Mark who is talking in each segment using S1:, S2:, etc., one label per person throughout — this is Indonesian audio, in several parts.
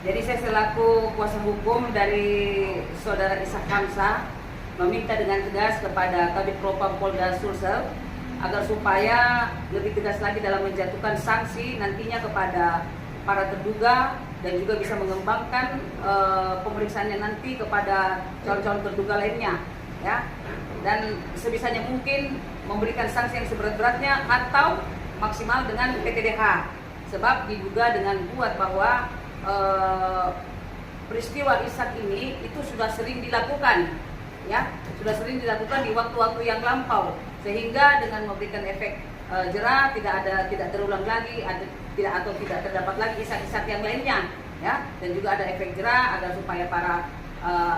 S1: Jadi saya selaku kuasa hukum dari Saudara Ishak Hamzah meminta dengan tegas kepada Kabid Propam Polda Sulsel agar supaya lebih tegas lagi dalam menjatuhkan sanksi nantinya kepada para terduga dan juga bisa mengembangkan pemeriksaannya nanti kepada calon-calon terduga lainnya, ya. Dan sebisanya mungkin memberikan sanksi yang seberat-beratnya atau maksimal dengan PTDH, sebab diduga dengan kuat bahwa peristiwa Ishak ini itu sudah sering dilakukan, ya, sudah sering dilakukan di waktu-waktu yang lampau, sehingga dengan memberikan efek jera tidak terulang lagi, tidak terdapat lagi Ishak-Ishak yang lainnya, ya, dan juga ada efek jera agar supaya para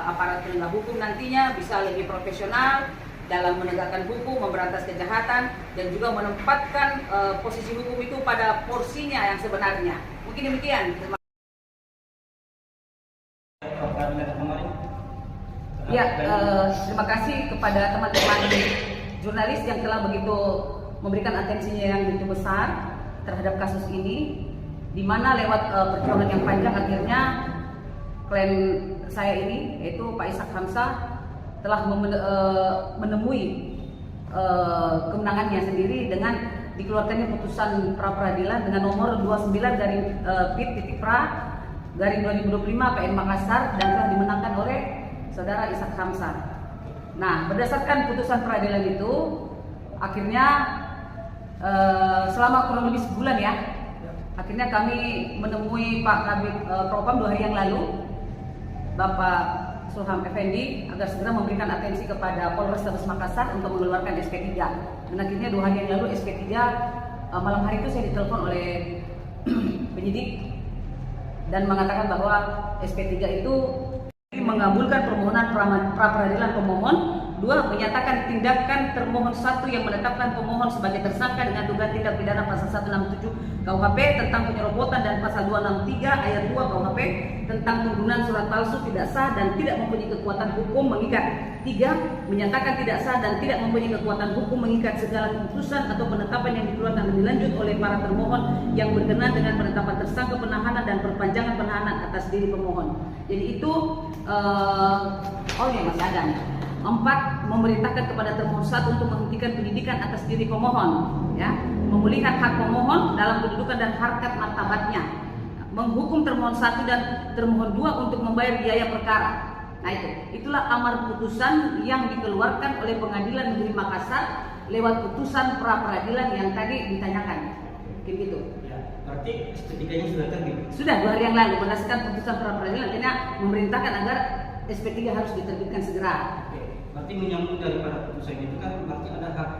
S1: aparat penegak hukum nantinya bisa lebih profesional dalam menegakkan hukum, memberantas kejahatan, dan juga menempatkan posisi hukum itu pada porsinya yang sebenarnya. Mungkin demikian. Ya, terima kasih kepada teman-teman jurnalis yang telah begitu memberikan atensinya yang begitu besar terhadap kasus ini, di mana lewat perjuangan yang panjang akhirnya klien saya ini, yaitu Pak Ishak Hamzah, telah menemui kemenangannya sendiri dengan dikeluarkannya putusan pra-peradilan dengan nomor 29 dari Pit.Pra garing 2025 PN Makassar dan telah dimenangkan oleh Saudara Ishak Hamzah. Nah, berdasarkan putusan peradilan itu, akhirnya selama kurang lebih sebulan, ya, akhirnya kami menemui Pak Kabid Propam 2 hari yang lalu, Bapak Sulham Effendi, agar segera memberikan atensi kepada Polrestabes Makassar untuk mengeluarkan SP3. Dan akhirnya 2 hari yang lalu SP3 malam hari itu saya ditelepon oleh penyidik dan mengatakan bahwa SP3 itu mengabulkan permohonan pra-peradilan pemohon, 2 menyatakan tindakan termohon 1 yang menetapkan pemohon sebagai tersangka dengan dugaan tindak pidana pasal 167 KUHP tentang penyerobotan dan pasal 263 ayat 2 KUHP tentang penggunaan surat palsu tidak sah dan tidak mempunyai kekuatan hukum mengikat. 3 menyatakan tidak sah dan tidak mempunyai kekuatan hukum mengikat segala keputusan atau penetapan yang dikeluarkan lebih lanjut oleh para termohon yang berkenaan dengan penetapan tersangka, penahanan dan perpanjangan penahanan atas diri pemohon. Jadi itu masih ada nih. 4 memerintahkan kepada termohon 1 untuk menghentikan penyidikan atas diri pemohon, ya, memulihkan hak pemohon dalam kedudukan dan harkat martabatnya, menghukum termohon 1 dan termohon 2 untuk membayar biaya perkara. Nah, itulah amar putusan yang dikeluarkan oleh Pengadilan Negeri Makassar lewat putusan pra-peradilan yang tadi ditanyakan. Gitu.
S2: Ya, berarti SP3-nya sudah terbit.
S1: Sudah 2 hari yang lalu berdasarkan putusan pra-peradilan akhirnya memerintahkan agar SP3 harus diterbitkan segera.
S2: Oke. Berarti menyambung daripada putusan itu kan berarti ada hak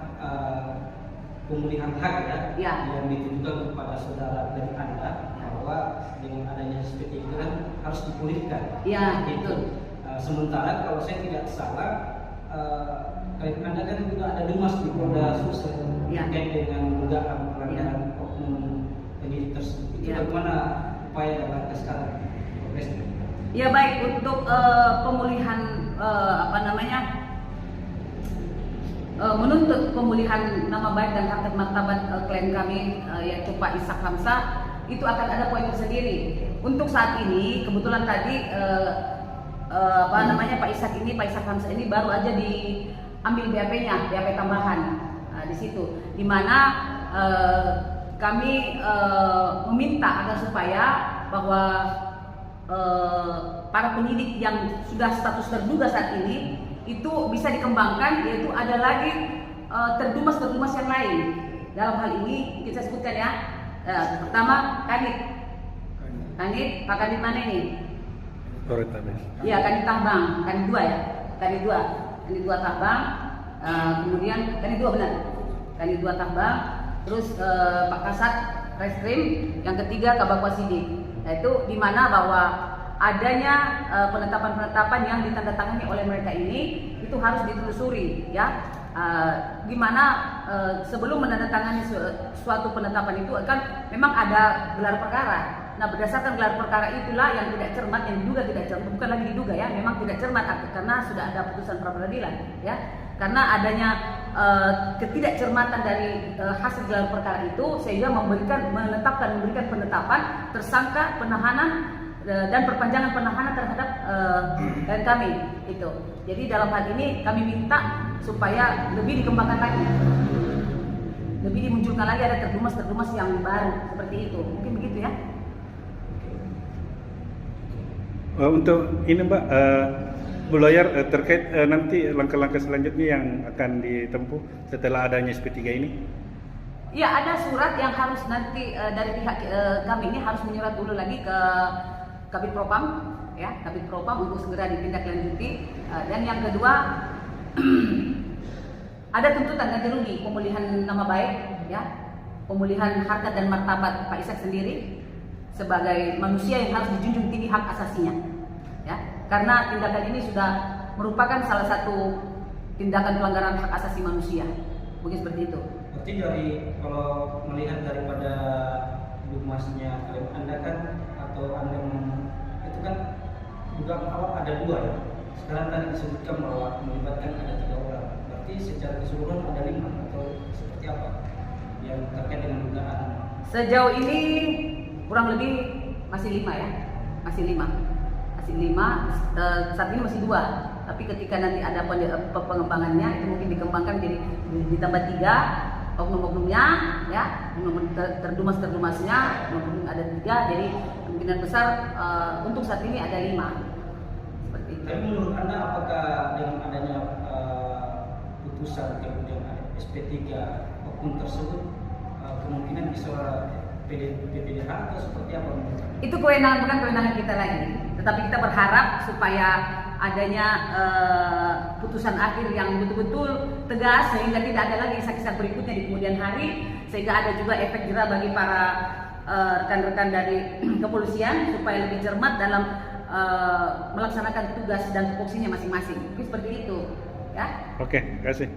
S2: pemulihan hak, ya, yang ditujukan kepada saudara dari Anda bahwa dengan adanya SP3 itu kan harus dipulihkan.
S1: Ya, betul.
S2: Sementara kalau saya tidak salah, klien Anda kan juga ada demas di Polda Sulsel terkait dengan dugaan pelanggaran oknum penyidik tersebut. Itu bagaimana upaya dan langkah sekarang?
S1: Ya, baik, untuk pemulihan menuntut pemulihan nama baik dan harkat martabat klien kami, yaitu Pak Ishak Hamzah, itu akan ada poin tersendiri. Untuk saat ini kebetulan tadi Pak Ishak Hamzah ini baru aja diambil BAP-nya, BAP tambahan di situ, di mana kami meminta agar supaya bahwa para penyidik yang sudah status terduga saat ini itu bisa dikembangkan, yaitu ada lagi terdumas yang lain. Dalam hal ini kita sebutkan, ya, pertama Kanit, Pak Kanit mana ini? Iya, Kanit Tambang, Kanit 2, ya, Kanit 2 Tambang, kemudian Kanit 2 benar, Kanit 2 Tambang, terus Pak Kasat Reskrim, yang ketiga Kabak Wasidik. Itu di mana bahwa adanya penetapan-penetapan yang ditandatangani oleh mereka ini itu harus ditelusuri, ya. Di mana sebelum menandatangani suatu penetapan itu kan memang ada gelar perkara. Nah, berdasarkan gelar perkara itulah yang tidak cermat, yang diduga tidak cermat, bukan lagi diduga, ya, memang tidak cermat karena sudah ada putusan pra-peradilan, ya. Karena adanya ketidakcermatan dari hasil gelar perkara itu sehingga memberikan penetapan tersangka, penahanan dan perpanjangan penahanan terhadap klien kami itu. Jadi dalam hal ini kami minta supaya lebih dikembangkan lagi, lebih dimunculkan lagi, ada terdumas yang baru seperti itu. Mungkin begitu ya.
S3: Untuk ini Mbak, Bu Lawyer, terkait nanti langkah-langkah selanjutnya yang akan ditempuh setelah adanya SP3 ini?
S1: Ya, ada surat yang harus nanti dari pihak kami ini harus menyurat dulu lagi ke Kabid Propam, ya, Kabid Propam untuk segera ditindaklanjuti. Dan yang kedua, ada tuntutan ganti rugi, pemulihan nama baik, ya, pemulihan harkat dan martabat Pak Ishak sendiri sebagai manusia yang harus dijunjung tinggi hak asasinya, ya, karena tindakan ini sudah merupakan salah satu tindakan pelanggaran hak asasi manusia, mungkin seperti itu.
S2: Berarti dari kalau melihat daripada dumasnya klien Anda kan, atau Anda itu kan juga awal ada 2 ya. Sekarang tadi disebutkan bahwa melibatkan ada 3 orang. Berarti secara keseluruhan ada 5 atau seperti apa yang terkait dengan dugaan?
S1: Sejauh ini kurang lebih masih 5 ya, masih 5. Saat ini masih 2. Tapi ketika nanti ada pengembangannya itu mungkin dikembangkan jadi ditambah 3 oknum-oknumnya, ya, terdumasnya, oknum ada 3, jadi kemungkinan besar untuk saat ini ada 5. Seperti itu.
S2: Tapi menurut Anda apakah dengan adanya putusan kemudian SP3 oknum tersebut kemungkinan bisa PPDH atau seperti apa?
S1: Itu kewenangan, bukan kewenangan kita lagi. Tetapi kita berharap supaya adanya putusan akhir yang betul-betul tegas sehingga tidak ada lagi kisah-kisah berikutnya di kemudian hari, sehingga ada juga efek jerah bagi para rekan-rekan dari kepolisian supaya lebih cermat dalam melaksanakan tugas dan tupoksinya masing-masing. Seperti itu, ya.
S3: Oke, terima kasih.